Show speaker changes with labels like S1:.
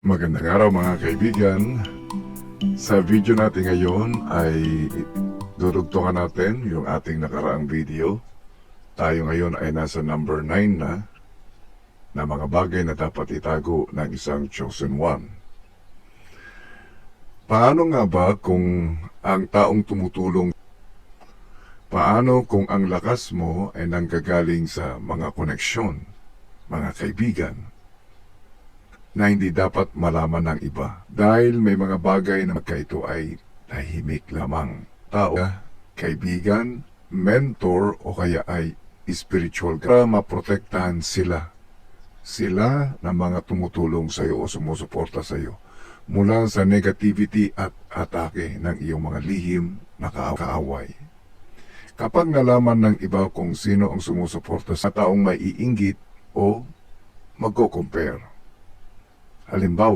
S1: Magandang araw mga kaibigan. Sa video natin ngayon ay dudugtungan natin yung ating nakaraang video. Tayo ngayon ay nasa number 9 na mga bagay na dapat itago ng isang chosen one. Paano nga ba kung ang taong tumutulong? Paano kung ang lakas mo ay nanggagaling sa mga koneksyon, mga kaibigan, na hindi dapat malaman ng iba dahil may mga bagay na magkaito ay tahimik lamang. Tao, kaibigan, mentor o kaya ay spiritual para maprotektahan sila. Sila na mga tumutulong sa iyo o sumusuporta sa iyo mula sa negativity at atake ng iyong mga lihim na kaaway. Kapag nalaman ng iba kung sino ang sumusuporta sa taong may iinggit o magko-compare, halimbawa,